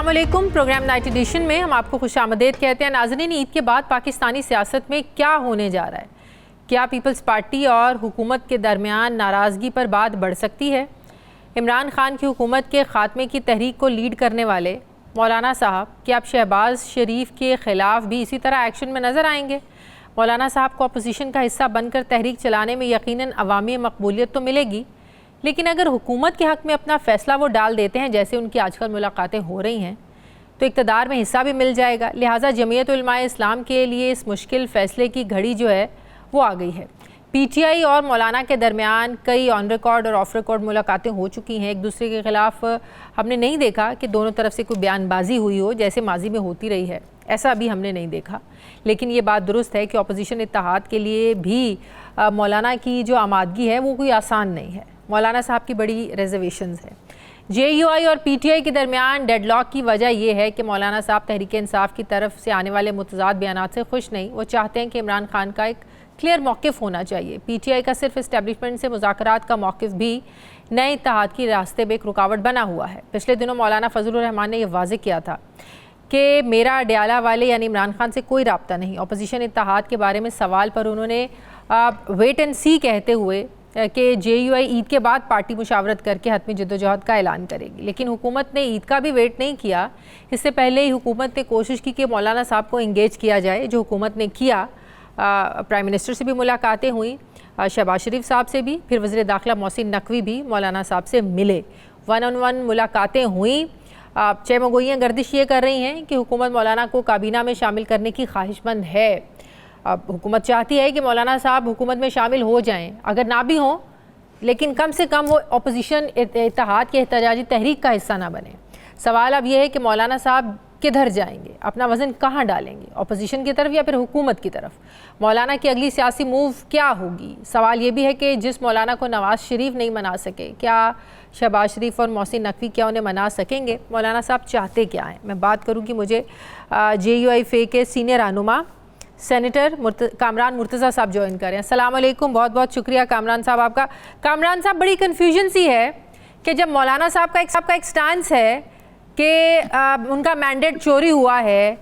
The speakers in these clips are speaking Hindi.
अस्सलाम वालेकुम। प्रोग्राम नाइट एडिशन में हम आपको खुशामदीद कहते हैं। नाज़रीन, ईद के बाद पाकिस्तानी सियासत में क्या होने जा रहा है? क्या पीपल्स पार्टी और हुकूमत के दरमियान नाराज़गी पर बात बढ़ सकती है? इमरान खान की हुकूमत के ख़ात्मे की तहरीक को लीड करने वाले मौलाना साहब क्या अब शहबाज शरीफ के ख़िलाफ़ भी इसी तरह एक्शन में नज़र आएंगे? मौलाना साहब को अपोजिशन का हिस्सा बनकर तहरीक चलाने में यकीनन अवामी मकबूलियत तो मिलेगी, लेकिन अगर हुकूमत के हक़ में अपना फ़ैसला वो डाल देते हैं, जैसे उनकी आजकल मुलाकातें हो रही हैं, तो इक़्तिदार में हिस्सा भी मिल जाएगा। लिहाजा जमीयत उलमाए इस्लाम के लिए इस मुश्किल फ़ैसले की घड़ी जो है वो आ गई है। PTI और मौलाना के दरमियान कई ऑन रिकॉर्ड और ऑफ रिकॉर्ड मुलाकातें हो चुकी हैं। एक दूसरे के ख़िलाफ़ हमने नहीं देखा कि दोनों तरफ से कोई बयानबाजी हुई हो, जैसे माजी में होती रही है, ऐसा अभी हमने नहीं देखा। लेकिन ये बात दुरुस्त है कि अपोजिशन इत्तेहाद के लिए भी मौलाना की जो आमादगी है वो कोई आसान नहीं है। मौलाना साहब की बड़ी रिजर्वेशंस है। JUI और PTI के दरमियान डेडलॉक की वजह यह है कि मौलाना साहब तहरीक इंसाफ की तरफ से आने वाले मुतज़ाद बयानात से खुश नहीं। वो चाहते हैं कि इमरान खान का एक क्लियर मौक़िफ़ होना चाहिए। PTI का सिर्फ इस्टेब्लिशमेंट से मुज़ाकरात का मौक़िफ़ भी नए इत्तेहाद की रास्ते में एक रुकावट बना हुआ है। पिछले दिनों मौलाना फजलुर रहमान ने यह वाज़ेह किया था कि मेरा डयाला वाले यानी इमरान खान से कोई रब्ता नहीं। अपोजिशन इत्तेहाद के बारे में सवाल पर उन्होंने वेट एंड सी कहते हुए कि JUI ईद के बाद पार्टी मुशावरत करके हतमी जद्दोजहद का ऐलान करेगी, लेकिन हुकूमत ने ईद का भी वेट नहीं किया। इससे पहले ही हुकूमत ने कोशिश की कि मौलाना साहब को इंगेज किया जाए, जो हुकूमत ने किया। प्राइम मिनिस्टर से भी मुलाकातें हुई, शहबाज शरीफ साहब से भी, फिर वज़ीर दाखिला मोहसिन नकवी भी मौलाना साहब से मिले। 1-on-1 मुलाकातें हुई। चेमगोइयाँ गर्दिश ये कर रही हैं कि हुकूमत मौलाना को काबीना में शामिल करने की ख्वाहिशमंद है। अब हुकूमत चाहती है कि मौलाना साहब हुकूमत में शामिल हो जाएं, अगर ना भी हों लेकिन कम से कम वो अपोजिशन इत्तेहाद के एहतजाजी तहरीक का हिस्सा ना बने। सवाल अब यह है कि मौलाना साहब किधर जाएंगे, अपना वज़न कहाँ डालेंगे, अपोजिशन की तरफ या फिर हुकूमत की तरफ? मौलाना की अगली सियासी मूव क्या होगी? सवाल ये भी है कि जिस मौलाना को नवाज़ शरीफ नहीं मना सके, क्या शहबाज शरीफ और मोहसिन नकवी क्या उन्हें मना सकेंगे? मौलाना साहब चाहते क्या हैं? मैं बात करूँ कि मुझे JUI FE के सीनियर रहनुमा सेनेटर कामरान मुर्तज़ा साहब ज्वाइन करें। अस्सलाम वालेकुम, बहुत बहुत शुक्रिया कामरान साहब आपका। कामरान साहब, बड़ी कन्फ्यूजन सी है कि जब मौलाना साहब का एक स्टांस है कि उनका मैंडेट चोरी हुआ है,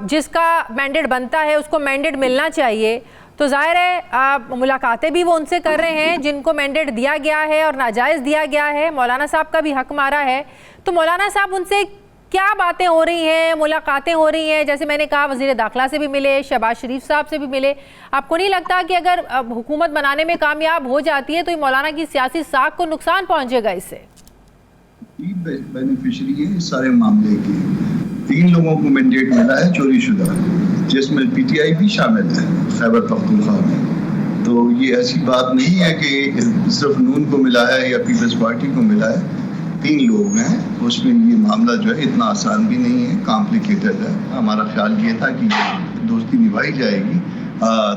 जिसका मैंडेट बनता है उसको मैंडेट मिलना चाहिए, तो ज़ाहिर है मुलाकातें भी वो उनसे कर रहे हैं जिनको मैंडेट दिया गया है और नाजायज़ दिया गया है। मौलाना साहब का भी हक मारा है, तो मौलाना साहब उनसे क्या बातें हो रही हैं, मुलाकातें हो रही हैं? जैसे मैंने कहा, वज़ीर दाखिला से भी मिले, शहबाज शरीफ साहब से भी मिले। आपको नहीं लगता कि अगर हुकूमत बनाने में कामयाब हो जाती है तो ये मौलाना की सियासी साख को नुकसान पहुंचेगा? इससे बेनिफिशियरी है इस सारे मामले की। 3 लोगों को मैंडेट मिला है चोरी शुदा, जिसमें PTI भी शामिल है, खैबर पख्तूनख्वा में। तो ये ऐसी बात नहीं है कि सिर्फ नून को मिला है या पीपल्स पार्टी को मिला है। 3 लोग हैं, उसमें ये मामला जो है इतना आसान भी नहीं है, कॉम्प्लिकेटेड है। हमारा ख्याल ये था कि दोस्ती निभाई जाएगी।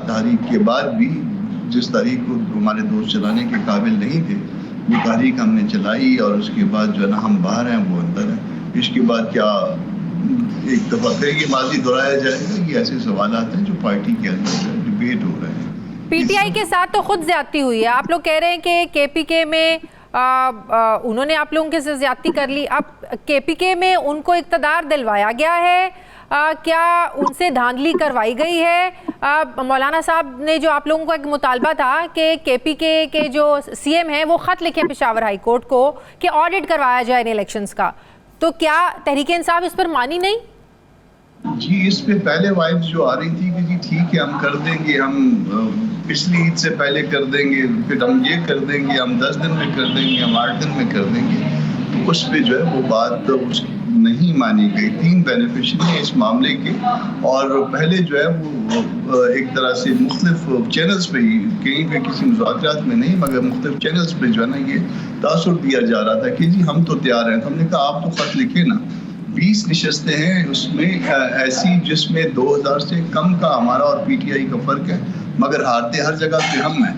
तारीख के बाद भी जिस तारीख को हमारे दोस्त चलाने के काबिल नहीं थे, वो तारीख हमने चलाई, और उसके बाद जो है ना हम बाहर हैं, वो अंदर हैं। इसके बाद क्या एक दफ़ा फिर ये माजी दोहराया जाएगा? ये ऐसे सवाल आते हैं जो पार्टी के अंदर डिबेट हो रहे हैं। PTI के साथ तो खुद ज्यादती हुई है। आप लोग कह रहे हैं कि KPK में उन्होंने आप लोगों के साथ ज्यादती कर ली। अब KPK में उनको इक़्तिदार दिलवाया गया है, क्या उनसे धांधली करवाई गई है? मौलाना साहब ने जो आप लोगों का एक मुतालबा था कि KPK के जो CM हैं वो ख़त लिखे पेशावर हाई कोर्ट को कि ऑडिट करवाया जाए इन इलेक्शंस का, तो क्या तहरीक इंसाफ इस पर मानी नहीं? जी, इस पे पहले वाइब्स जो आ रही थी कि जी ठीक है हम कर देंगे, हम पिछली ईद से पहले कर देंगे, फिर हम ये कर देंगे, हम 10 दिन में कर देंगे, हम 8 दिन में कर देंगे, तो उस पे जो है वो बात उसकी नहीं मानी गई। 3 बेनिफिशियरी हैं इस मामले के, और पहले जो है वो एक तरह से मुख्तलिफ चैनल्स पे ही, कहीं पे किसी मुज़ाकरात में नहीं मगर मुख्तलिफ चैनल्स पे जो है ना ये तासुर दिया जा रहा था कि जी हम तो तैयार हैं। तो हमने कहा आप तो ख़त लिखे ना। 20 नशस्तें हैं उसमें ऐसी जिसमें 2000 से कम का हमारा और PTI का फ़र्क है, मगर हारते हर जगह पे हम हैं।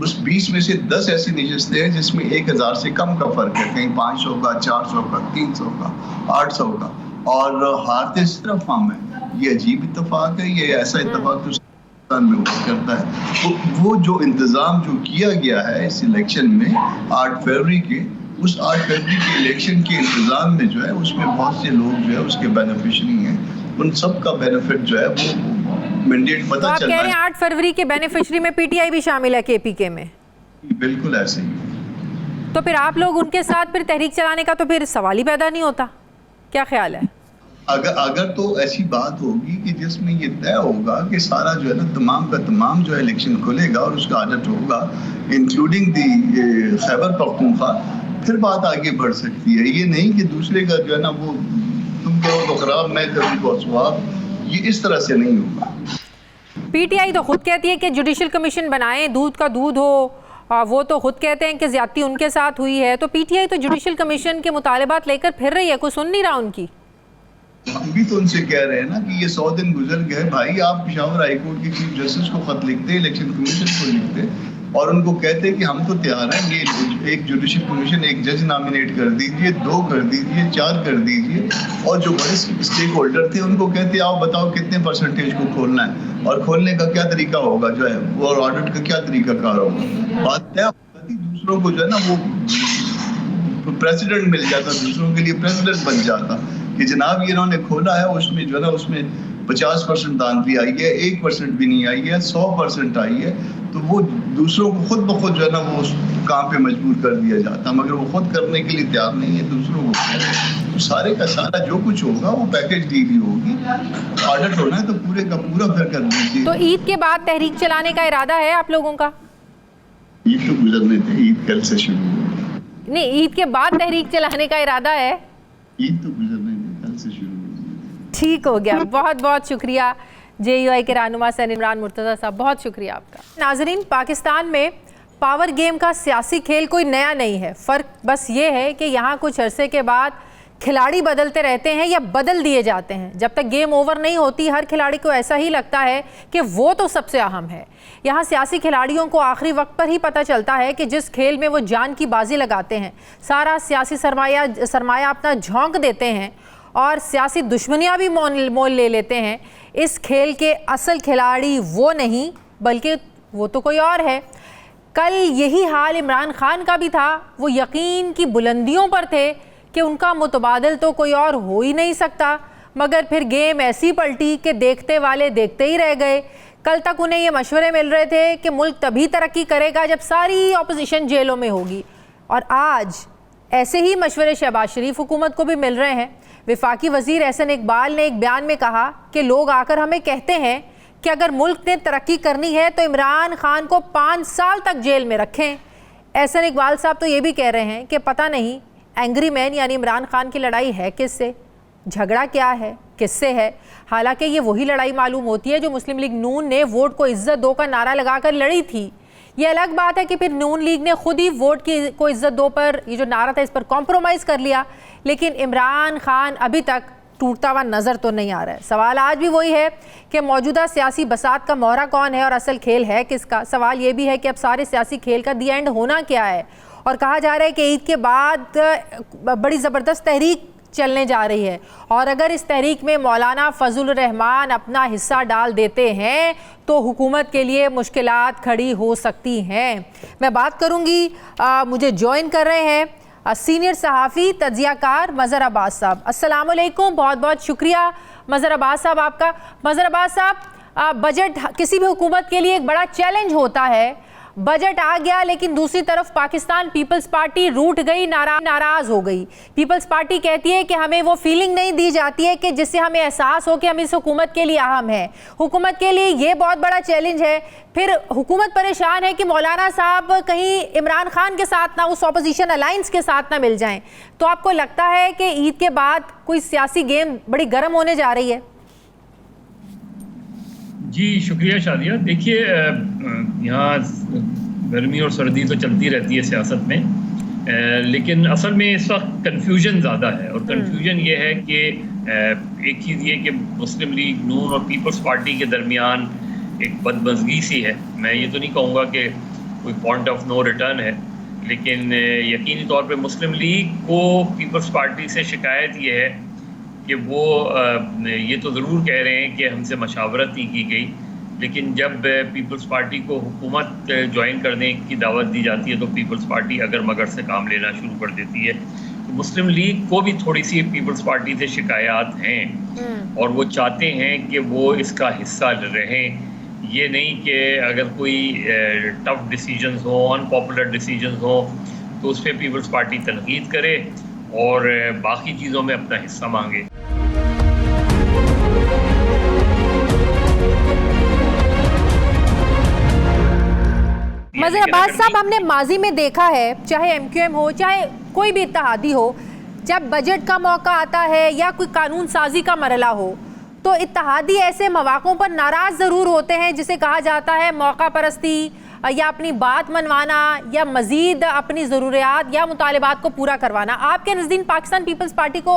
उस 20 में से 10 ऐसी नशस्तें हैं जिसमें 1000 से कम का फ़र्क है, कहीं 500 का, 400 का, 300 का, 800 का, और हारते सिर्फ हम हैं। ये अजीब इत्तेफाक है, ये ऐसा इत्तेफाक तो में हुआ करता है। तो वो जो इंतज़ाम जो किया गया है इस इलेक्शन में 8 फरवरी के, उस 8 फरवरी के इलेक्शन के इंतजाम में जो है उसमें बहुत से लोग जो है उसके बेनिफिशरी हैं, उन सब का बेनिफिट जो है वो मैंडेट पता चल रहा है। आप कह रहे हैं 8 फरवरी के बेनिफिशरी में पीटीआई भी शामिल है केपीके में? बिल्कुल ऐसे ही। तो फिर आप लोग उनके साथ फिर तहरीक चलाने का तो फिर सवाल ही पैदा नहीं होता, क्या ख्याल है? अगर तो ऐसी बात होगी कि जिसमें ये तय होगा कि सारा जो है ना तमाम का तमाम जो है इलेक्शन खुलेगा और उसका आदत होगा इंक्लूडिंग दी खैबर पख्तूनख्वा, फिर बात आगे बढ़ सकती है। ये नहीं कि दूसरे का जो है ना वो तुम करो तो खराब मैं करूँ तो स्वाब, ये इस तरह से नहीं होगा। पीटीआई तो खुद कहती है कि जुडिशल कमीशन बनाएं, दूध का दूध हो, वो तो खुद कहते हैं कि ज्यादती उनके साथ हुई है। तो पीटीआई तो जुडिशल कमीशन के मुतालबात लेकर फिर रही है, कोई सुन नहीं रहा उनकी। हम भी तो उनसे कह रहे हैं ना कि ये 100 दिन गुजर गए भाई, आप पेशावर हाई कोर्ट के चीफ जस्टिस को खत लिखते, इलेक्शन कमीशन को लिखते और उनको कहते कि हम तो तैयार हैं, ये एक जुडिशल कमीशन, एक जज नॉमिनेट कर दीजिए, 2 कर दीजिए, 4 कर दीजिए, और जो बड़े स्टेक होल्डर थे उनको कहते आओ बताओ कितने परसेंटेज को खोलना है और खोलने का क्या तरीका होगा जो है वो, और ऑडिट का क्या तरीका कार होगा। बात तय होती, दूसरों को जो है ना वो प्रेसिडेंट मिल जाता, दूसरों के लिए प्रेसिडेंट बन जाता कि जनाब ये इन्होंने खोला है, उसमें जो है ना उसमें 50% दानगी आई है, 1% भी नहीं आई है, 100% आई है, तो वो दूसरों को खुद ब खुद जो है ना वो उस काम पे मजबूर कर दिया जाता, मगर वो खुद करने के लिए तैयार नहीं है, दूसरों को तो सारे का सारा जो कुछ होगा वो पैकेज डील होगी। ऑडिट होना है तो पूरे का पूरा फिर कर दीजिए। तो ईद के बाद तहरीक चलाने का इरादा है आप लोगों का? ईद तो गुजरने थे, ईद कल से शुरू होगी। नहीं, ईद के बाद तहरीक चलाने का इरादा है? ईद तो गुजरने थे, कल से शुरू होगी। ठीक हो गया, बहुत बहुत शुक्रिया JUI के रहनुमा सैयद इमरान मुर्तज़ा साहब, बहुत शुक्रिया आपका। नाजरीन, पाकिस्तान में पावर गेम का सियासी खेल कोई नया नहीं है, फ़र्क बस ये है कि यहाँ कुछ अरसे के बाद खिलाड़ी बदलते रहते हैं या बदल दिए जाते हैं। जब तक गेम ओवर नहीं होती हर खिलाड़ी को ऐसा ही लगता है कि वो तो सबसे अहम है। यहाँ सियासी खिलाड़ियों को आखिरी वक्त पर ही पता चलता है कि जिस खेल में वो जान की बाजी लगाते हैं, सारा सियासी सरमाया अपना झोंक देते हैं और सियासी दुश्मनियाँ भी मोल ले लेते हैं, इस खेल के असल खिलाड़ी वो नहीं बल्कि वो तो कोई और है। कल यही हाल इमरान खान का भी था, वो यकीन की बुलंदियों पर थे कि उनका मुतबादिल तो कोई और हो ही नहीं सकता, मगर फिर गेम ऐसी पलटी कि देखते वाले देखते ही रह गए। कल तक उन्हें ये मशवरे मिल रहे थे कि मुल्क तभी तरक्की करेगा जब सारी ऑपोजिशन जेलों में होगी, और आज ऐसे ही मशवरे शहबाज शरीफ हुकूमत को भी मिल रहे हैं। वफाकी वज़ीर एहसन इकबाल ने एक बयान में कहा कि लोग आकर हमें कहते हैं कि अगर मुल्क ने तरक्की करनी है तो इमरान खान को 5 साल तक जेल में रखें। एहसन इकबाल साहब तो ये भी कह रहे हैं कि पता नहीं एंग्री मैन यानी इमरान खान की लड़ाई है किससे, झगड़ा क्या है, किससे है। हालांकि ये वही लड़ाई मालूम होती है जो मुस्लिम लीग नून ने वोट को इज्जत दो का नारा लगाकर लड़ी थी। ये अलग बात है कि फिर नून लीग ने खुद ही वोट की को इज्जत दो पर ये जो नारा था इस पर कॉम्प्रोमाइज़ कर लिया, लेकिन इमरान खान अभी तक टूटता हुआ नज़र तो नहीं आ रहा है। सवाल आज भी वही है कि मौजूदा सियासी बसात का मोहरा कौन है और असल खेल है किसका। सवाल ये भी है कि अब सारे सियासी खेल का दी एंड होना क्या है, और कहा जा रहा है कि ईद के बाद बड़ी ज़बरदस्त तहरीक चलने जा रही है, और अगर इस तहरीक में मौलाना फजल रहमान अपना हिस्सा डाल देते हैं तो हुकूमत के लिए मुश्किलात खड़ी हो सकती हैं। मैं बात करूंगी, मुझे ज्वाइन कर रहे हैं सीनियर सहाफ़ी तज्ज़ियाकार मज़हर अब्बास साहब। अस्सलाम वालेकुम, बहुत बहुत शुक्रिया मज़हर अब्बास साहब आपका। मज़हर अब्बास साहब, बजट किसी भी हुकूमत के लिए एक बड़ा चैलेंज होता है। बजट आ गया लेकिन दूसरी तरफ पाकिस्तान पीपल्स पार्टी रूठ गई, नाराज़ हो गई। पीपल्स पार्टी कहती है कि हमें वो फीलिंग नहीं दी जाती है कि जिससे हमें एहसास हो कि हम इस हुकूमत के लिए अहम है। हुकूमत के लिए ये बहुत बड़ा चैलेंज है। फिर हुकूमत परेशान है कि मौलाना साहब कहीं इमरान खान के साथ ना, उस अपोजिशन अलायंस के साथ ना मिल जाएं। तो आपको लगता है कि ईद के बाद कोई सियासी गेम बड़ी गर्म होने जा रही है? जी शुक्रिया शादिया। देखिए, यहाँ गर्मी और सर्दी तो चलती रहती है सियासत में, लेकिन असल में इस वक्त कन्फ्यूजन ज़्यादा है। और कन्फ्यूजन ये है कि एक चीज़ ये कि मुस्लिम लीग नून और पीपल्स पार्टी के दरमियान एक बदमज़गी सी है। मैं ये तो नहीं कहूँगा कि कोई पॉइंट ऑफ नो रिटर्न है, लेकिन यकीनी तौर पे मुस्लिम लीग को पीपल्स पार्टी से शिकायत ये है कि वो ये तो ज़रूर कह रहे हैं कि हमसे मशावरत नहीं की गई, लेकिन जब पीपल्स पार्टी को हुकूमत ज्वाइन करने की दावत दी जाती है तो पीपल्स पार्टी अगर मगर से काम लेना शुरू कर देती है। तो मुस्लिम लीग को भी थोड़ी सी पीपल्स पार्टी से शिकायत हैं और वो चाहते हैं कि वो इसका हिस्सा रहें। ये नहीं कि अगर कोई टफ डिसीजंस हो, अनपॉपुलर डिसीजंस हो तो उस पर पीपल्स पार्टी तनकीद करे और बाकी चीज़ों में अपना हिस्सा मांगे। मज़हर अब्बास साहब, हमने माजी में देखा है, चाहे MQM हो चाहे कोई भी इत्तेहादी हो, जब बजट का मौका आता है या कोई कानून साजी का मरला हो तो इत्तेहादी ऐसे मौक़ों पर नाराज़ ज़रूर होते हैं जिसे कहा जाता है मौका परस्ती या अपनी बात मनवाना या मज़ीद अपनी ज़रूरियात या मुतालिबात को पूरा करवाना। आपके नज़दीक पाकिस्तान पीपल्स पार्टी को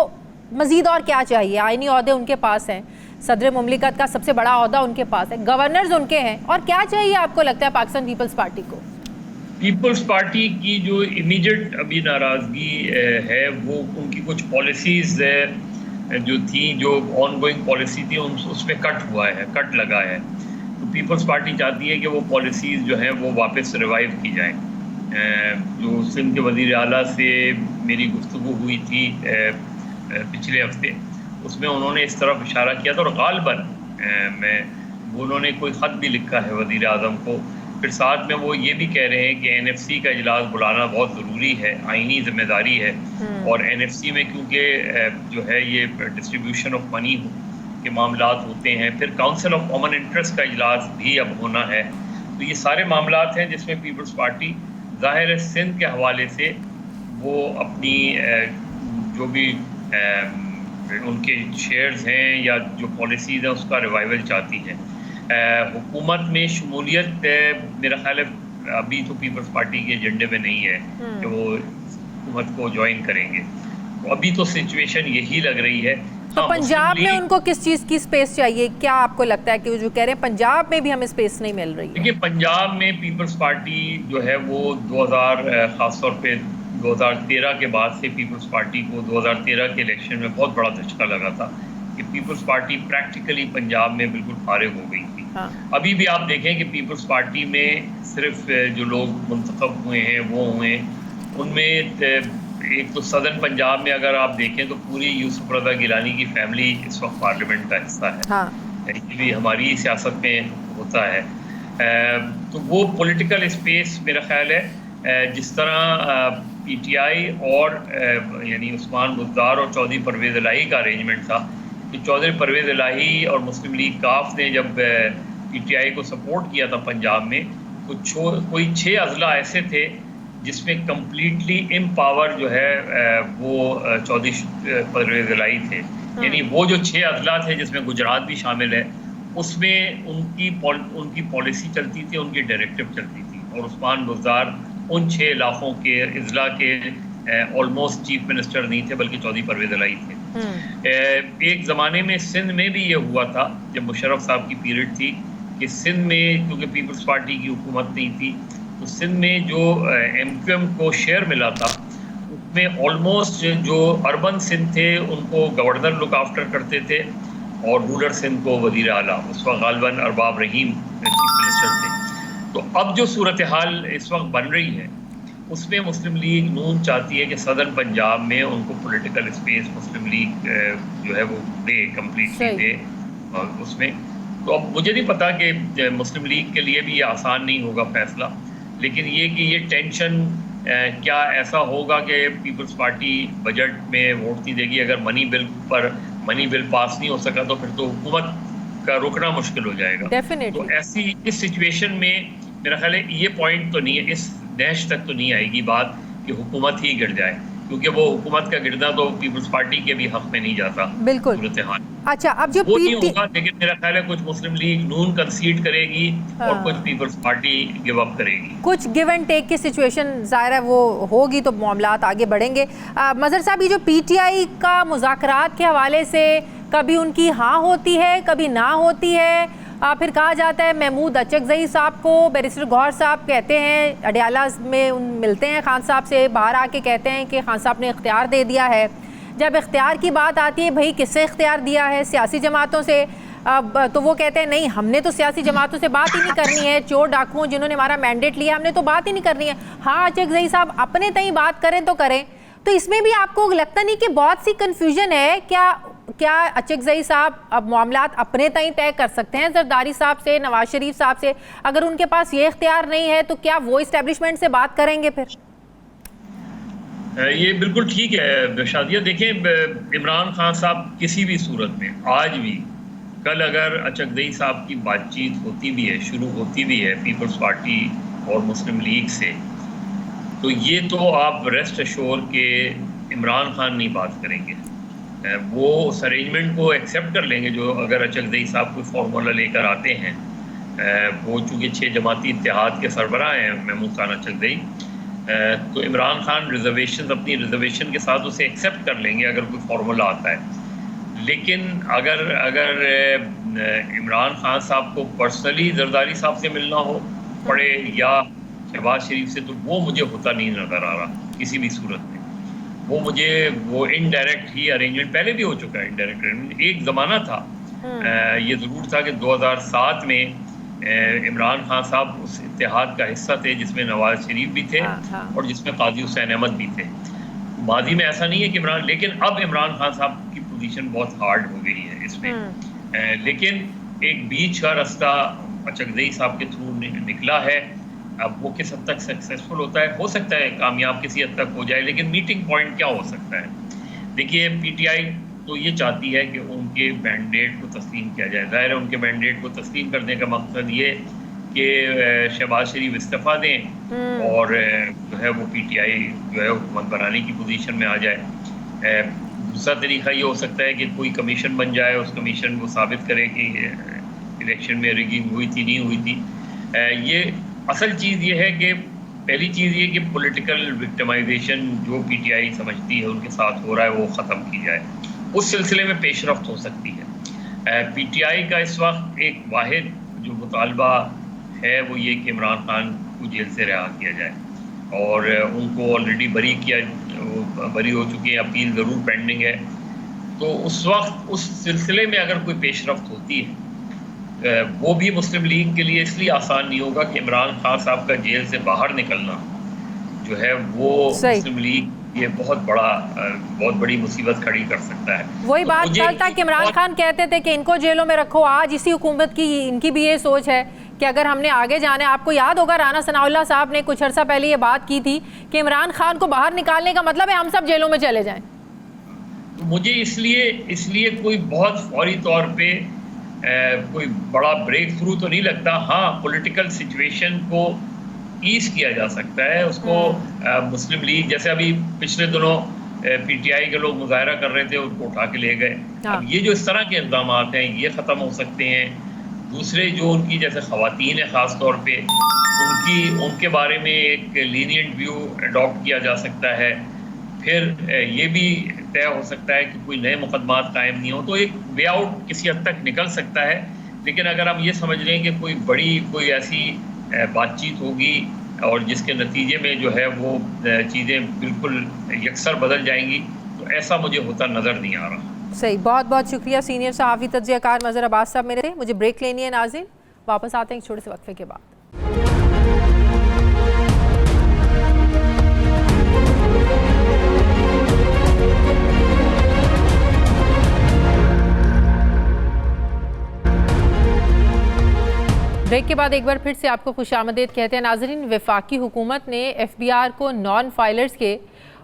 मज़ीद और क्या चाहिए? आइनी ओहदे उनके पास हैं, सदर मुमलिकत का सबसे बड़ा ओहदा उनके पास है, गवर्नर्स उनके हैं, और क्या चाहिए आपको लगता है पाकिस्तान पीपल्स पार्टी को? पीपल्स पार्टी की जो इमीडिएट अभी नाराज़गी है वो उनकी कुछ पॉलिसीज़ जो थी, जो ऑनगोइंग पॉलिसी थी उसमें कट लगा है। तो पीपल्स पार्टी चाहती है कि वो पॉलिसीज़ जो हैं वो वापस रिवाइव की जाएँ। जो सिंध के वज़ीर आला से मेरी गुफ्तगू हुई थी पिछले हफ्ते, उसमें उन्होंने इस तरफ इशारा किया था और गालिबन उन्होंने कोई ख़त भी लिखा है वज़ीर आज़म को। फिर साथ में वो ये भी कह रहे हैं कि NFC का इजलास बुलाना बहुत ज़रूरी है, आईनी ज़िम्मेदारी है। और NFC में क्योंकि जो है ये डिस्ट्रीब्यूशन ऑफ मनी के मामलात होते हैं, फिर काउंसिल ऑफ कॉमन इंटरेस्ट का इजलास भी अब होना है। तो ये सारे मामलात हैं जिसमें पीपल्स पार्टी ज़ाहिर है सिंध के हवाले से वो अपनी जो भी उनके शेयर्स हैं या जो पॉलिसीज़ हैं उसका रिवाइवल चाहती हैं। हुकूमत में शमूलियत मेरा ख्याल है अभी तो पीपल्स पार्टी के एजेंडे में नहीं है कि वो हुकूमत को ज्वाइन करेंगे। तो अभी तो सिचुएशन यही लग रही है। तो पंजाब में उनको किस चीज़ की स्पेस चाहिए? क्या आपको लगता है कि वो जो कह रहे हैं पंजाब में भी हमें स्पेस नहीं मिल रही है? देखिए, पंजाब में पीपल्स पार्टी जो है वो 2000 पे 2013 के बाद से पीपल्स पार्टी को 2013 के इलेक्शन में बहुत बड़ा धचका लगा था कि पीपल्स पार्टी प्रैक्टिकली पंजाब में बिल्कुल फारिग हो गई थी। हाँ। अभी भी आप देखें कि पीपल्स पार्टी में सिर्फ जो लोग मुंतखब हुए हैं वो हुए, उनमें एक तो सदर्न पंजाब में अगर आप देखें तो पूरी यूसुफ रज़ा गिलानी की फैमिली इस वक्त पार्लियामेंट का हिस्सा है। हाँ। ये भी हमारी सियासत में होता है। तो वो पॉलिटिकल स्पेस मेरा ख्याल है जिस तरह PTI और यानी उस्मान बुज़दार और चौधरी परवेज़ इलाही का अरेंजमेंट था कि चौधरी परवेज़ इलाही और मुस्लिम लीग काफ ने जब PTI को सपोर्ट किया था पंजाब में, तो कोई 6 अजला ऐसे थे जिसमें कम्प्लीटली एम्पावर जो है वो चौधरी परवेज़ इलाही थे। यानी वो जो 6 अजला थे जिसमें गुजरात भी शामिल है, उसमें उनकी पॉलिसी चलती थी, उनकी डायरेक्टिव चलती थी। और उस्मान बुज़दार उन 6 इलाकों के अजला के ऑलमोस्ट चीफ मिनिस्टर नहीं थे बल्कि चौधरी परवेज़ इलाही थे। एक ज़माने में सिंध में भी ये हुआ था जब मुशर्रफ साहब की पीरियड थी कि सिंध में क्योंकि पीपल्स पार्टी की हुकूमत नहीं थी तो सिंध में जो MQM को शेयर मिला था उसमें ऑलमोस्ट जो अर्बन सिंध थे उनको गवर्नर लुक आफ्टर करते थे और रूरल सिंध को वज़ीर आला, उस वक्त गालिबन अरबाब रहीम चीफ मिनिस्टर थे। तो अब जो सूरत हाल इस वक्त बन रही है उसमें मुस्लिम लीग नून चाहती है कि सदर्न पंजाब में उनको पॉलिटिकल स्पेस मुस्लिम लीग जो है वो दे, कम्प्लीटली दे उसमें। तो अब मुझे नहीं पता कि मुस्लिम लीग के लिए भी ये आसान नहीं होगा फैसला, लेकिन ये कि ये टेंशन क्या ऐसा होगा कि पीपल्स पार्टी बजट में वोट नहीं देगी। अगर मनी बिल पास नहीं हो सका तो फिर तो हुकूमत का रुकना मुश्किल हो जाएगा। Definitely. तो ऐसी इस सिचुएशन में मेरा ख्याल है ये पॉइंट तो नहीं है, इस दहश तक तो नहीं आएगी बात कि हुकूमत ही गिर जाए, क्योंकि वो हुकूमत का गिरना तो पीपल्स पार्टी के भी हक में नहीं जाता। बिल्कुल। अच्छा, अब जो वो नहीं होगा, लेकिन मेरा ख्याल है कुछ मुस्लिम लीग नून कंसीड करेगी और कुछ पीपल्स पार्टी गिव अप करेगी। कुछ गिव एंड टेक की सिचुएशन ज़ाहिर है वो होगी तो मामलात आगे बढ़ेंगे। मज़हर साहब, ये जो PTI का मुज़ाकरात के हवाले से कभी उनकी हाँ होती है कभी ना होती है, फिर कहा जाता है महमूद अचकज़ई साहब को बैरिस्टर गौहर साहब कहते हैं अडियाला में मिलते हैं खान साहब से, बाहर आके कहते हैं कि खान साहब ने इख्तियार दे दिया है। जब इख्तियार की बात आती है, भाई किससे इख्तियार दिया है? सियासी जमातों से। अब तो वो कहते हैं नहीं, हमने तो सियासी जमातों से बात ही नहीं करनी है, चोर डाकुओं जिन्होंने हमारा मैंडेट लिया हमने तो बात ही नहीं करनी है। हाँ अचकजई साहब अपने तय बात करें तो करें। तो इसमें भी आपको लगता नहीं कि बहुत सी कंफ्यूजन है? क्या अचकजई साहब अब मामलात अपने तय तय कर सकते हैं जरदारी साहब से, नवाज शरीफ साहब से? अगर उनके पास ये इख्तियार नहीं है तो क्या वो इस्टेब्लिशमेंट से बात करेंगे फिर? ये बिल्कुल ठीक है शादिया। देखें, इमरान खान साहब किसी भी सूरत में आज भी, कल अगर अचकजई साहब की बातचीत होती भी है, शुरू होती भी है पीपल्स पार्टी और मुस्लिम लीग से, तो ये तो आप रेस्ट एश्योर के इमरान खान नहीं बात करेंगे। वो उस अरेंजमेंट को एक्सेप्ट कर लेंगे जो अगर अचकजई साहब कोई फार्मूला लेकर आते हैं। वो चूँकि 6 जमाती इत्तेहाद के सरबराह हैं महमूद खान अचकजई, तो इमरान खान अपनी रिजर्वेशन के साथ उसे एक्सेप्ट कर लेंगे अगर कोई फार्मूला आता है। लेकिन अगर इमरान खान साहब को पर्सनली जरदारी साहब से मिलना हो पड़े या शहबाज शरीफ से, तो वो मुझे होता नहीं नज़र आ रहा किसी भी सूरत में। वो इनडायरेक्ट ही अरेंजमेंट पहले भी हो चुका है। इनडायरेक्ट अरेंजमेंट एक ज़माना था, ये ज़रूर था कि 2007 में इमरान खान साहब उस इत्तेहाद का हिस्सा थे जिसमें नवाज शरीफ भी थे और जिसमें काजी हुसैन अहमद भी थे। माजी में ऐसा नहीं है कि लेकिन अब इमरान खान साहब की पोजीशन बहुत हार्ड हो गई है इसमें। लेकिन एक बीच का रास्ता अचकजई साहब के थ्रू निकला है। अब वो किस हद तक सक्सेसफुल होता है, हो सकता है कामयाब किसी हद तक हो जाए, लेकिन मीटिंग पॉइंट क्या हो सकता है? देखिए, पीटीआई तो ये चाहती है कि उनके मैंडेट को तस्लीम किया जाए। ज़ाहिर है उनके मैंडेट को तस्लीम करने का मकसद ये कि शहबाज शरीफ इस्तीफ़ा दें और जो है वो पीटीआई जो है हुकूमत बनाने की पोजीशन में आ जाए। दूसरा तरीका ये हो सकता है कि कोई कमीशन बन जाए, उस कमीशन को साबित करे कि इलेक्शन में रिगिंग हुई थी नहीं हुई थी। ये असल चीज़ ये है कि पहली चीज़ ये कि पॉलिटिकल विक्टिमाइजेशन जो पीटीआई समझती है उनके साथ हो रहा है वो ख़त्म की जाए। उस सिलसिले में पेशरफ्त हो सकती है। पीटीआई का इस वक्त एक वाहिद जो मुतालबा है वो ये कि इमरान खान को जेल से रिहा किया जाए और उनको ऑलरेडी बरी हो चुके हैं, अपील ज़रूर पेंडिंग है। तो उस वक्त उस सिलसिले में अगर कोई पेशरफ्त होती है, वो भी मुस्लिम लीग के लिए इसलिए आसान नहीं होगा कि इमरान खान साहब का जेल से बाहर निकलना जो है वो मुस्लिम लीग ये बहुत बड़ी मुसीबत खड़ी कर सकता है। वही तो बात कल तक इमरान खान कहते थे कि इनको जेलों में रखो। आज इसी हुकूमत की इनकी भी ये सोच है कि अगर हमने आगे जाना है, आपको याद होगा राना सनाउल्लाह साहब ने कुछ अर्सा पहले ये बात की थी कि इमरान खान को बाहर निकालने का मतलब है हम सब जेलों में चले जाएं। तो मुझे इसलिए कोई बहुत फौरी तौर पे कोई बड़ा ब्रेक थ्रू तो नहीं लगता। हाँ, पॉलिटिकल सिचुएशन को ईज किया जा सकता है उसको। मुस्लिम लीग जैसे अभी पिछले दिनों पीटीआई के लोग मुजाहरा कर रहे थे, उनको उठा के ले गए। अब ये जो इस तरह के इल्ज़ाम हैं ये ख़त्म हो सकते हैं। दूसरे जो उनकी जैसे ख़वातीन है ख़ास तौर पे उनके बारे में एक लीनियंट व्यू अडॉप्ट किया जा सकता है। फिर ये भी तय हो सकता है कि कोई नए मुकदमात कायम नहीं हो, तो एक वे आउट किसी हद तक निकल सकता है। लेकिन अगर हम ये समझ लें कि कोई ऐसी बातचीत होगी और जिसके नतीजे में जो है वो चीज़ें बिल्कुल यकसर बदल जाएंगी, तो ऐसा मुझे होता नज़र नहीं आ रहा। सही, बहुत बहुत शुक्रिया सीनियर सहाफ़ी तज्ज़ियाकार मज़हर अब्बास साहब मेरे। मुझे ब्रेक लेनी है नाज़रीन, वापस आते हैं एक छोटे से वक्फे के बाद। ब्रेक के बाद एक बार फिर से आपको खुशामदीद कहते हैं नाज़रीन। वफाकी हुकूमत ने एफबीआर को नॉन फाइलर्स के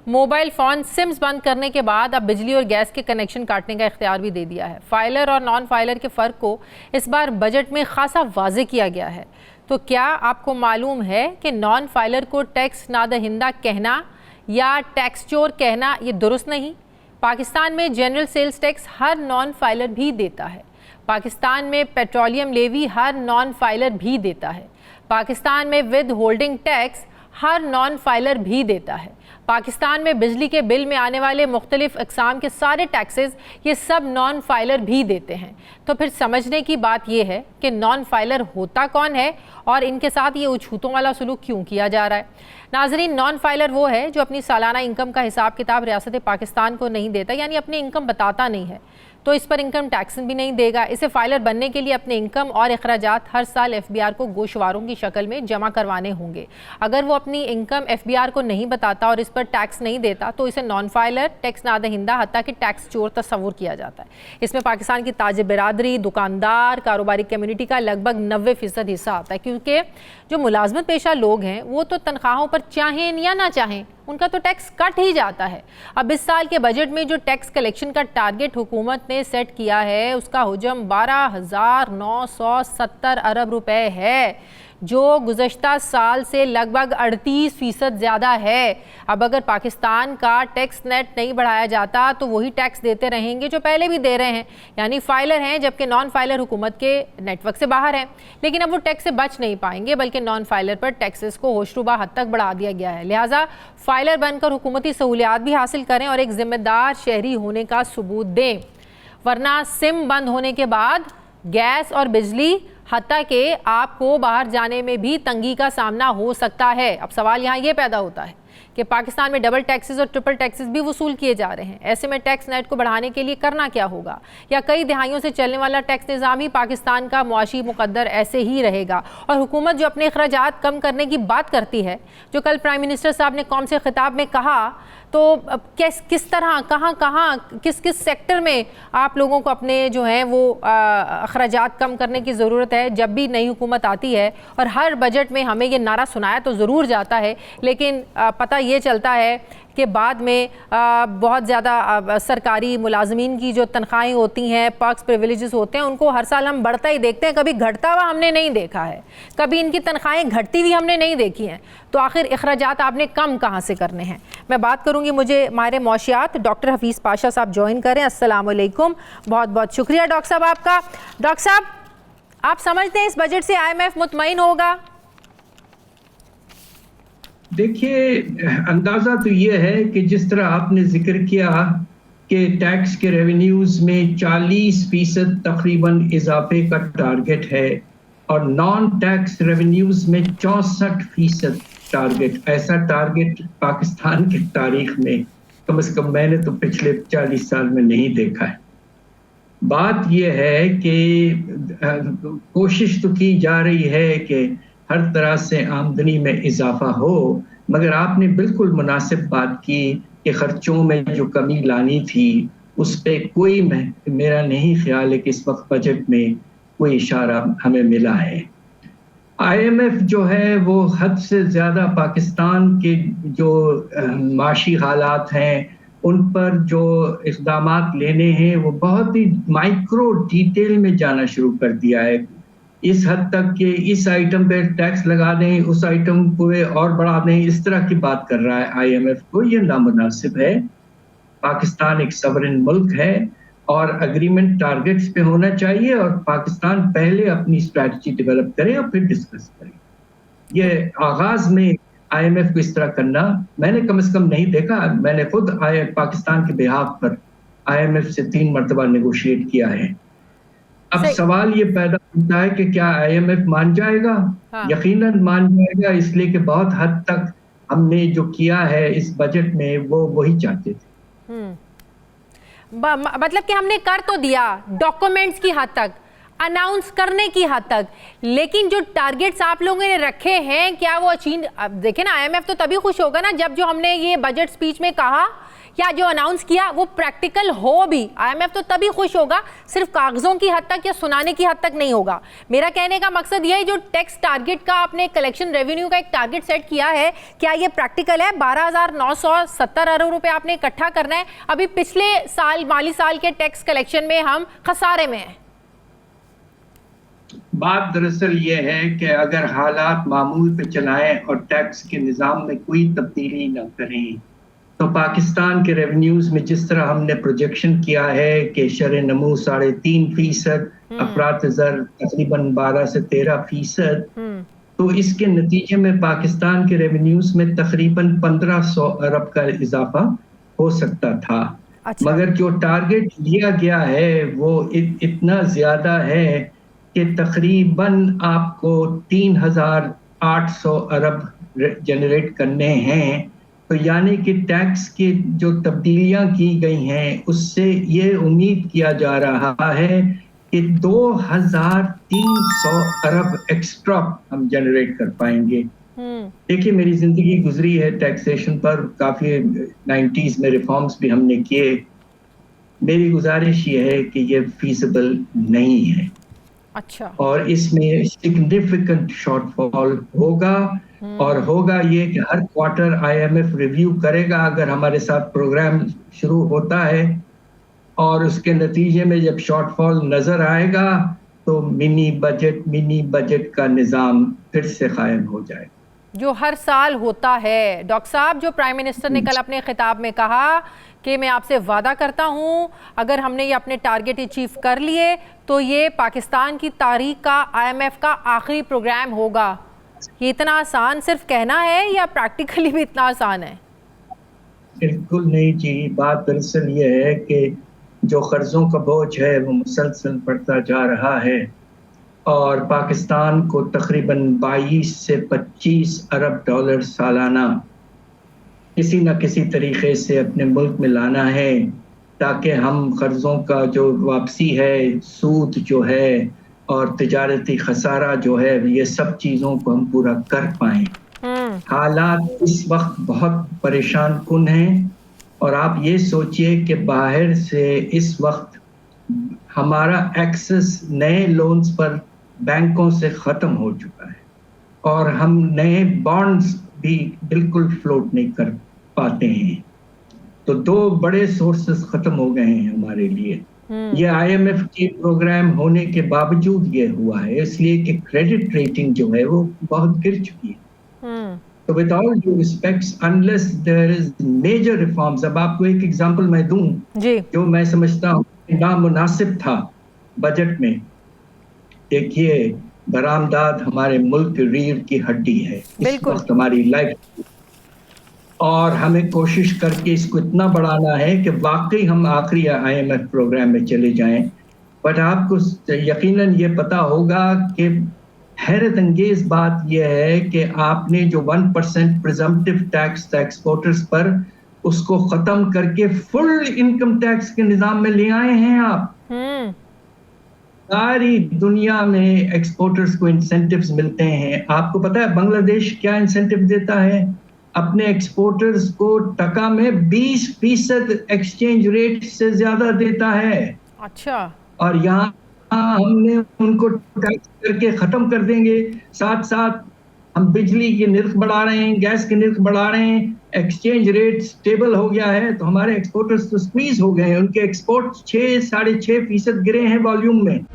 मोबाइल फ़ोन सिम्स बंद करने के बाद अब बिजली और गैस के कनेक्शन काटने का इख्तियार भी दे दिया है। फाइलर और नॉन फाइलर के फ़र्क को इस बार बजट में खासा वाज़े किया गया है। तो क्या आपको मालूम है कि नॉन फाइलर को टैक्स नादहिंदा कहना या टैक्स चोर कहना ये दुरुस्त नहीं? पाकिस्तान में जनरल सेल्स टैक्स हर नॉन फाइलर भी देता है। पाकिस्तान में पेट्रोलियम लेवी हर नॉन फाइलर भी देता है। पाकिस्तान में with holding tax her non filer भी देता है। पाकिस्तान में बिजली के बिल में आने वाले मुख्तलिफ अक़साम के सारे टैक्सेस ये सब नॉन फाइलर भी देते हैं। तो फिर समझने की बात यह है कि नॉन फाइलर होता कौन है और इनके साथ ये उछूतों वाला सलूक क्यों किया जा रहा है। नाजरीन, नॉन फाइलर वो है जो अपनी सालाना इनकम का हिसाब किताब रियासत पाकिस्तान को नहीं देता, यानी अपनी इनकम बताता नहीं है, तो इस पर इनकम टैक्स भी नहीं देगा। इसे फाइलर बनने के लिए अपने इनकम और अखराजात हर साल एफबीआर को गोशवारों की शक्ल में जमा करवाने होंगे। अगर वो अपनी इनकम एफबीआर को नहीं बताता और इस पर टैक्स नहीं देता तो इसे नॉन फाइलर, टैक्स नादहिंदा, हत्ता कि टैक्स चोर तस्वुर किया जाता है। इसमें पाकिस्तान की ताजिर बिरादरी, दुकानदार, कारोबारी कम्यूनिटी का लगभग 90% हिस्सा आता है, क्योंकि जो मुलाजमत पेशा लोग हैं वो तो तनख्वाहों पर चाहें या ना चाहें उनका तो टैक्स कट ही जाता है। अब इस साल के बजट में जो टैक्स कलेक्शन का टारगेट हुकूमत ने सेट किया है उसका हुजम 12,970 अरब रुपए है, जो गुज़श्ता साल से लगभग 38% ज़्यादा है। अब अगर पाकिस्तान का टैक्स नेट नहीं बढ़ाया जाता तो वही टैक्स देते रहेंगे जो पहले भी दे रहे हैं, यानी फाइलर हैं, जबकि नॉन फाइलर हुकूमत के नेटवर्क से बाहर हैं। लेकिन अब वो टैक्स से बच नहीं पाएंगे, बल्कि नॉन फाइलर पर टैक्सेस को होशरुबा हद तक बढ़ा दिया गया है। लिहाजा फाइलर बनकर हुकूमती सहूलियात भी हासिल करें और एक ज़िम्मेदार शहरी होने का सबूत दें, वरना सिम बंद होने के बाद गैस और बिजली हत्ता के आपको बाहर जाने में भी तंगी का सामना हो सकता है। अब सवाल यहाँ ये पैदा होता है कि पाकिस्तान में डबल टैक्सेस और ट्रिपल टैक्सेस भी वसूल किए जा रहे हैं। ऐसे में टैक्स नेट को बढ़ाने के लिए करना क्या होगा, या कई दिहाइयों से चलने वाला टैक्स निज़ाम ही पाकिस्तान का मुआशी मुकद्दर ऐसे ही रहेगा। और हुकूमत जो अपने अखराजात कम करने की बात करती है, जो कल प्राइम मिनिस्टर साहब ने कौम से खिताब में कहा, तो किस तरह, कहाँ किस सेक्टर में आप लोगों को अपने जो हैं वो अखराजात कम करने की ज़रूरत है। जब भी नई हुकूमत आती है और हर बजट में हमें ये नारा सुनाया तो ज़रूर जाता है, लेकिन पता ये चलता है कि बाद में बहुत ज़्यादा सरकारी मुलाजमीन की जो तनख्वाहें होती हैं, पर्क्स प्रिविलेजेस होते हैं, उनको हर साल हम बढ़ता ही देखते हैं, कभी घटता हुआ हमने नहीं देखा है, कभी इनकी तनख्वाहें घटती हुई हमने नहीं देखी हैं। तो आखिर अखराजात आपने कम कहाँ से करने हैं? मैं बात करूँगी, मुझे माहिर मौशियात डॉक्टर हफीज़ पाशा साहब ज्वाइन करें। अस्सलाम वालेकुम, बहुत बहुत शुक्रिया डॉक्टर साहब आपका। डॉक्टर साहब, आप समझते हैं इस बजट से IMF मुतमईन होगा? देखिए, अंदाज़ा तो ये है कि जिस तरह आपने जिक्र किया कि टैक्स के रेवेन्यूज में 40% तकरीबन इजाफे का टारगेट है और नॉन टैक्स रेवेन्यूज में 64% टारगेट, ऐसा टारगेट पाकिस्तान की तारीख में कम से कम मैंने तो पिछले 40 साल में नहीं देखा है। बात यह है कि कोशिश तो की जा रही है कि हर तरह से आमदनी में इजाफा हो, मगर आपने बिल्कुल मुनासिब बात की कि खर्चों में जो कमी लानी थी उस पे कोई मेरा नहीं ख्याल है कि इस वक्त बजट में कोई इशारा हमें मिला है। IMF जो है वो हद से ज़्यादा पाकिस्तान के जो माशी हालात हैं उन पर जो इक़दामात लेने हैं वो बहुत ही माइक्रो डिटेल में जाना शुरू कर दिया है, इस हद तक कि इस आइटम पे टैक्स लगा दें, उस आइटम को और बढ़ा दें, इस तरह की बात कर रहा है IMF को। ये नामुनासिब है। पाकिस्तान एक सवरेन मुल्क है और एग्रीमेंट टारगेट्स पे होना चाहिए और पाकिस्तान पहले अपनी स्ट्रैटेजी डेवलप करे और फिर डिस्कस करे। ये आगाज में IMF को इस तरह करना मैंने कम से कम नहीं देखा। मैंने खुद पाकिस्तान के बिहाफ पर IMF से 3 मरतबा नेगोशिएट किया है। अब सवाल ये पैदा होता है कि क्या IMF मान जाएगा? हाँ। यकीनन मान जाएगा, इसलिए कि बहुत हद तक हमने जो किया है इस बजट में वो वही चाहते थे। मतलब कि हमने कर तो दिया डॉक्यूमेंट्स की हद तक, अनाउंस करने की हद तक, लेकिन जो टारगेट्स आप लोगों ने रखे हैं क्या वो अचीव? देखें ना, IMF तो तभी खुश होगा ना जब जो हमने ये बजट स्पीच में कहा या जो अनाउंस किया वो प्रैक्टिकल हो भी। IMF तो तभी खुश होगा, सिर्फ कागजों की हद तक या सुनाने की हद तक नहीं होगा। मेरा कहने का मकसद ये है, जो टैक्स टारगेट का आपने कलेक्शन रेवेन्यू का एक टारगेट सेट किया है, क्या ये प्रैक्टिकल है? 12,970 अरब रुपए आपने इकट्ठा करना है। अभी पिछले साल, माली साल के टैक्स कलेक्शन में हम खसारे में हैं। बात दरअसल ये है कि अगर हालात मामूल पे चलाएं और टैक्स के निज़ाम में कोई तब्दीली न करें तो पाकिस्तान के रेवेन्यूज में जिस तरह हमने प्रोजेक्शन किया है कि शरह नमू 3.5%, अफरात ज़र तकरीबन 12 से 13%, तो इसके नतीजे में पाकिस्तान के रेवेन्यूज में तकरीबन 1500 अरब का इजाफा हो सकता था। अच्छा। मगर जो टारगेट लिया गया है वो इतना ज़्यादा है कि तकरीबन आपको 3,800 अरब जनरेट करने हैं, तो यानी कि टैक्स की जो तब्दीलियां की गई हैं उससे ये उम्मीद किया जा रहा है कि 2300 अरब एक्स्ट्रा हम जनरेट कर पाएंगे। देखिए, मेरी जिंदगी गुजरी है टैक्सेशन पर, काफी 90s में रिफॉर्म्स भी हमने किए। मेरी गुजारिश ये है कि ये फीसिबल नहीं है। अच्छा। और इसमें सिग्निफिकेंट शॉर्टफॉल होगा, और होगा ये कि हर क्वार्टर IMF रिव्यू करेगा अगर हमारे साथ प्रोग्राम शुरू होता है, और उसके नतीजे में जब शॉर्टफॉल नजर आएगा तो मिनी बजट का निजाम फिर से कायम हो जाएगा, जो हर साल होता है। डॉक्टर साहब, जो प्राइम मिनिस्टर ने कल अपने खिताब में कहा कि मैं आपसे वादा करता हूं, अगर हमने ये अपने टारगेट अचीव कर लिए तो ये पाकिस्तान की तारीख का IMF का आखिरी प्रोग्राम होगा, ये इतना आसान सिर्फ कहना है या प्रैक्टिकली भी इतना आसान है? बिल्कुल नहीं जी। बात दरअसल ये है कि जो कर्जों का बोझ है वो मुसलसल बढ़ता जा रहा है, और पाकिस्तान को तकरीबन 22 से 25 अरब डॉलर सालाना किसी न किसी तरीके से अपने मुल्क में लाना है, ताकि हम कर्जों का जो वापसी है, सूद जो है और तिजारती खसारा जो है, ये सब चीज़ों को हम पूरा कर पाएं। हालात इस वक्त बहुत परेशान कुन हैं, और आप ये सोचिए कि बाहर से इस वक्त हमारा एक्सेस नए लोन्स पर बैंकों से ख़त्म हो चुका है, और हम नए बॉन्ड्स भी बिल्कुल फ्लोट नहीं कर पाते हैं। तो दो बड़े सोर्सेस ख़त्म हो गए हैं हमारे लिए। ये IMF के प्रोग्राम होने के बावजूद ये हुआ है, इसलिए कि क्रेडिट रेटिंग जो है वो बहुत गिर चुकी है। तो with all due respects, unless there is major reforms, अब आपको एक एग्जांपल मैं दूं जो मैं समझता हूँ नामुनासिब था बजट में। देखिए, बरामदाद हमारे मुल्क की रीढ़ की हड्डी है इस वक्त हमारी लाइफ, और हमें कोशिश करके इसको इतना बढ़ाना है कि वाकई हम आखिरी IMF प्रोग्राम में चले जाएं। बट आपको यकीनन ये पता होगा कि हैरत अंगेज बात यह है कि आपने जो 1% प्रिजम्पटिव टैक्स था एक्सपोर्टर्स पर, उसको खत्म करके फुल इनकम टैक्स के निजाम में ले आए हैं आप। सारी दुनिया में एक्सपोर्टर्स को इंसेंटिव्स मिलते हैं। आपको पता है बांग्लादेश क्या इंसेंटिव देता है? अपने एक्सपोर्टर्स को टका में 20% एक्सचेंज रेट से ज्यादा देता है। अच्छा। और यहाँ हमने उनको टैक्स करके खत्म कर देंगे। साथ साथ हम बिजली के निर्ख बढ़ा रहे हैं, गैस के निर्ख बढ़ा रहे हैं, एक्सचेंज रेट स्टेबल हो गया है, तो हमारे एक्सपोर्टर्स तो स्क्वीज हो गए हैं। उनके एक्सपोर्ट 6-6.5% गिरे हैं वॉल्यूम में।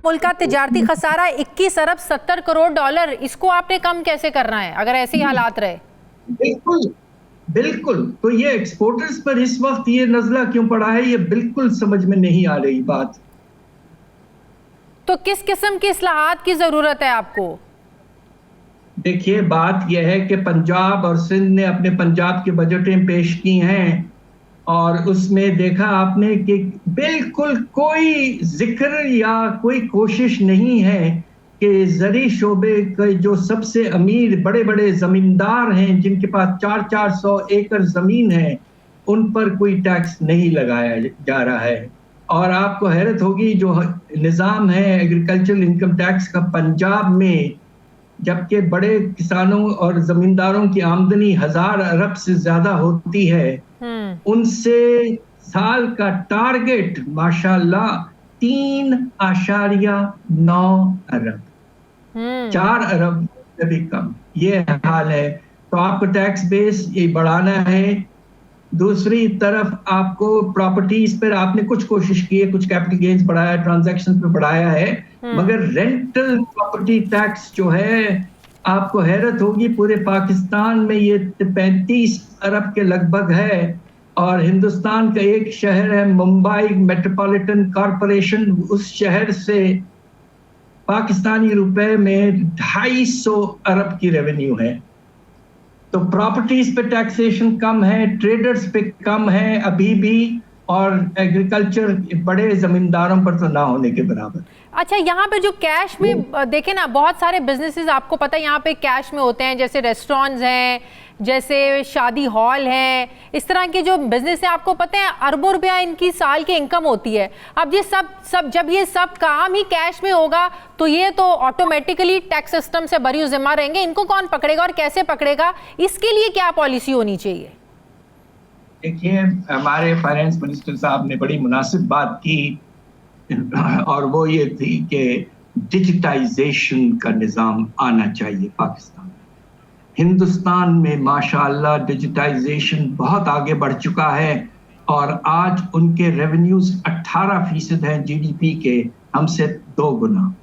मुल्क का तिजारती खसारा 21 अरब 70 करोड़ डॉलर, इसको आपने कम कैसे करना है अगर ऐसे ही हालात रहे? बिल्कुल बिल्कुल। तो ये एक्सपोर्टर्स पर इस वक्त ये नज़ला क्यों पड़ा है, ये बिल्कुल समझ में नहीं आ रही बात। तो किस किस्म की इस्लाहात की जरूरत है आपको? देखिए, बात यह है कि पंजाब और सिंध ने अपने पंजाब की बजटें पेश की हैं, और उसमें देखा आपने कि बिल्कुल कोई जिक्र या कोई कोशिश नहीं है कि ज़री शोबे के जो सबसे अमीर बड़े बड़े ज़मींदार हैं, जिनके पास 400 एकड़ ज़मीन है, उन पर कोई टैक्स नहीं लगाया जा रहा है। और आपको हैरत होगी, जो निज़ाम है एग्रीकल्चरल इनकम टैक्स का पंजाब में, जबकि बड़े किसानों और ज़मींदारों की आमदनी 1000 अरब से ज़्यादा होती है, उनसे साल का टारगेट माशाल्लाह 3.9 अरब, 4 अरब से भी कम, ये हाल है। तो आपको टैक्स बेस ये बढ़ाना है। दूसरी तरफ आपको प्रॉपर्टीज पर आपने कुछ कोशिश की है, कुछ कैपिटल गेन्स बढ़ाया, ट्रांजैक्शन पे बढ़ाया है, मगर रेंटल प्रॉपर्टी टैक्स जो है, आपको हैरत होगी, पूरे पाकिस्तान में ये 35 अरब के लगभग है। और हिंदुस्तान का एक शहर है मुंबई मेट्रोपॉलिटन कॉरपोरेशन, उस शहर से पाकिस्तानी रुपए में 250 अरब की रेवेन्यू है। तो प्रॉपर्टीज पे टैक्सेशन कम है, ट्रेडर्स पे कम है अभी भी, और एग्रीकल्चर बड़े जमींदारों पर तो ना होने के बराबर। अच्छा, यहाँ पे जो कैश में देखें ना, बहुत सारे बिजनेसेस आपको पता है यहाँ पे कैश में होते हैं, जैसे रेस्टोरेंट्स हैं, जैसे शादी हॉल हैं, इस तरह के जो बिजनेस हैं आपको पता है अरबों रुपया इनकी साल की इनकम होती है। अब ये सब जब ये सब काम ही कैश में होगा तो ये तो ऑटोमेटिकली टैक्स सिस्टम से बरी जिम्मा रहेंगे। इनको कौन पकड़ेगा और कैसे पकड़ेगा, इसके लिए क्या पॉलिसी होनी चाहिए? देखिए, हमारे फाइनेंस मिनिस्टर साहब ने बड़ी मुनासिब बात की और वो ये थी कि डिजिटाइजेशन का निज़ाम आना चाहिए पाकिस्तान में। हिंदुस्तान में माशाअल्लाह डिजिटाइजेशन बहुत आगे बढ़ चुका है और आज उनके रेवेन्यूज 18% हैं जीडीपी के, हमसे 2 गुना।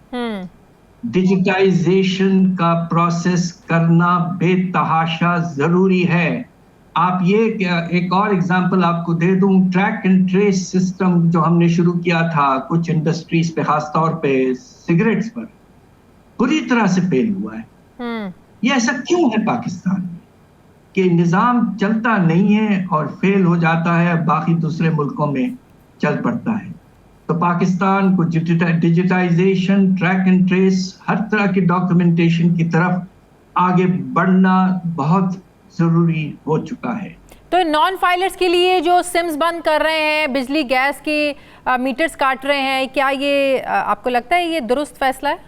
डिजिटाइजेशन का प्रोसेस करना बेतहाशा जरूरी है। आप ये एक और एग्जांपल आपको दे दूं, ट्रैक एंड ट्रेस सिस्टम जो हमने शुरू किया था कुछ इंडस्ट्रीज पे, खास तौर पे सिगरेट्स पर, पूरी तरह से फेल हुआ है। ये ऐसा क्यों है पाकिस्तान में कि निज़ाम चलता नहीं है और फेल हो जाता है, बाकी दूसरे मुल्कों में चल पड़ता है। तो पाकिस्तान को डिजिटाइजेशन, ट्रैक एंड ट्रेस, हर तरह की डॉक्यूमेंटेशन की तरफ आगे बढ़ना बहुत जरूरी हो चुका है। तो नॉन फाइलर्स के लिए जो सिम्स बंद कर रहे हैं, बिजली गैस के मीटर्स काट रहे हैं, क्या ये आपको लगता है ये दुरुस्त फैसला है?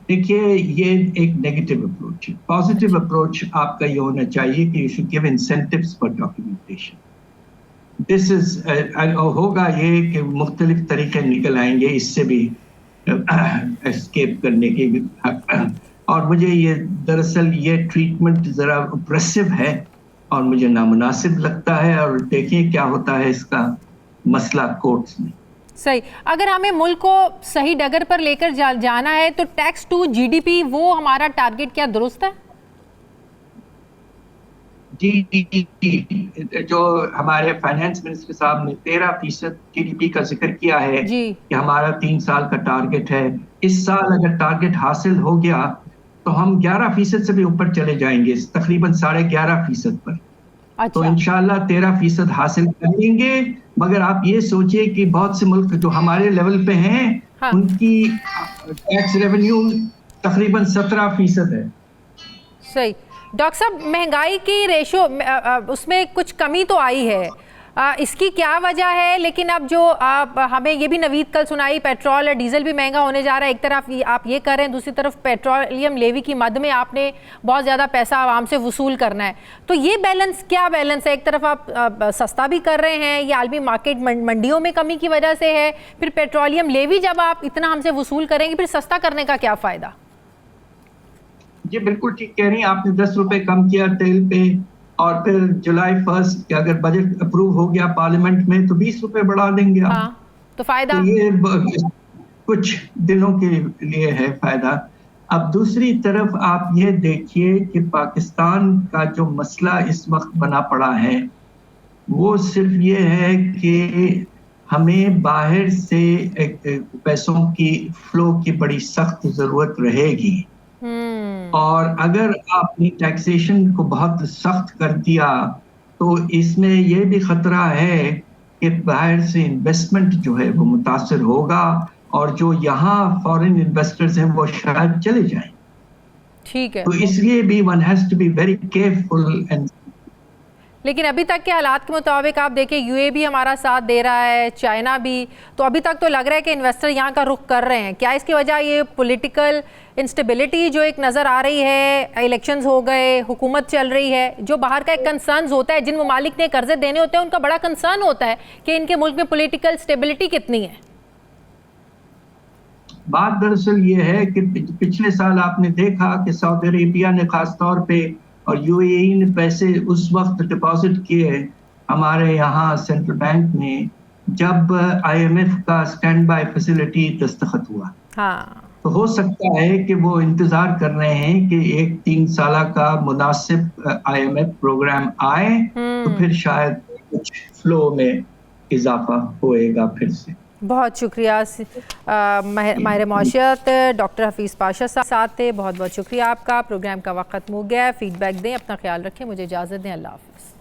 देखिए, ये एक नेगेटिव अप्रोच है। पॉजिटिव अप्रोच आपका ये होना चाहिए कि you should give incentives for documentation. This is होगा ये कि मुख्तलिफ तरीके निकल आएंगे इससे भी एस्केप करने के। और मुझे ये दरअसल ये ट्रीटमेंट ज़रा ऑप्रेसिव है और मुझे नामुनासिब लगता है, और देखिए क्या होता है इसका मसला कोर्ट्स में। सही, अगर हमें मुल्क को सही डगर पर लेकर जाना है तो टैक्स टू जीडीपी वो हमारा टारगेट क्या दुरुस्त है? जी, जो हमारे फाइनेंस मिनिस्टर साहब ने 13% जीडीपी का जिक्र किया है कि हमारा 3 साल का टारगेट है। इस साल अगर टारगेट हासिल हो गया तो हम 11% से भी ऊपर चले जाएंगे, तकरीबन 11.5% पर। अच्छा। तो इंशाल्लाह 13% हासिल करेंगे। मगर आप ये सोचिए कि बहुत से मुल्क जो हमारे लेवल पे हैं, हाँ, उनकी टैक्स रेवेन्यू तकरीबन 17% है। सही। डॉक्टर साहब, महंगाई की रेशो उसमें कुछ कमी तो आई है, इसकी क्या वजह है? लेकिन अब जो हमें ये भी नवीद कल सुनाई, पेट्रोल और डीजल भी महंगा होने जा रहा है। एक तरफ आप ये कर रहे हैं, दूसरी तरफ पेट्रोलियम लेवी की मद में आपने बहुत ज़्यादा पैसा आवाम से वसूल करना है। तो ये बैलेंस क्या बैलेंस है? एक तरफ आप सस्ता भी कर रहे हैं, ये आलमी मार्केट मंडियों में कमी की वजह से है, फिर पेट्रोलियम लेवी जब आप इतना हमसे वसूल करेंगे फिर सस्ता करने का क्या फ़ायदा? जी बिल्कुल ठीक कह रही हैं, आपने 10 रुपए कम किया तेल पे, और फिर जुलाई 1 अगर बजट अप्रूव हो गया पार्लियामेंट में तो 20 रुपए बढ़ा देंगे आप। हाँ, तो फायदा तो ये कुछ दिनों के लिए है फायदा। अब दूसरी तरफ आप ये देखिए कि पाकिस्तान का जो मसला इस वक्त बना पड़ा है वो सिर्फ ये है कि हमें बाहर से पैसों की फ्लो की बड़ी सख्त जरूरत रहेगी। और अगर आपने टैक्सेशन को बहुत सख्त कर दिया तो इसमें यह भी खतरा है कि बाहर से इन्वेस्टमेंट जो है वो मुतासर होगा और जो यहाँ फॉरेन इन्वेस्टर्स हैं वो शायद चले जाएं। ठीक है, तो इसलिए भी one has to be very careful. And लेकिन अभी तक के हालात के मुताबिक आप देखें, यूएई भी हमारा साथ दे रहा है, चाइना भी, तो अभी तक तो लग रहा है कि इन्वेस्टर यहाँ का रुख कर रहे हैं। क्या इसकी वजह ये पॉलिटिकल इंस्टेबिलिटी जो एक नज़र आ रही है, इलेक्शंस हो गए, हुकूमत चल रही है, जो बाहर का एक कंसर्न होता है, जिन ममालिक ने कर्जे देने होते हैं उनका बड़ा कंसर्न होता है कि इनके मुल्क में पॉलिटिकल स्टेबिलिटी कितनी है? बात दरअसल ये है कि पिछले साल आपने देखा कि सऊदी अरेबिया ने खास तौर पे और यूएई ने पैसे उस वक्त डिपॉजिट किए हमारे यहाँ सेंट्रल बैंक में जब आईएमएफ का स्टैंड बाय फैसिलिटी दस्तखत हुआ। हाँ। तो हो सकता है कि वो इंतजार कर रहे हैं कि एक 3 साल का मुनासिब आईएमएफ प्रोग्राम आए तो फिर शायद कुछ फ्लो में इजाफा होएगा फिर से। बहुत शुक्रिया माहिर मौशियत डॉक्टर हफीज़ पाशा साथ थे। बहुत बहुत शुक्रिया आपका। प्रोग्राम का वक्त खत्म हो गया है। फीडबैक दें, अपना ख्याल रखें, मुझे इजाज़त दें। अल्लाह हाफ़िज़।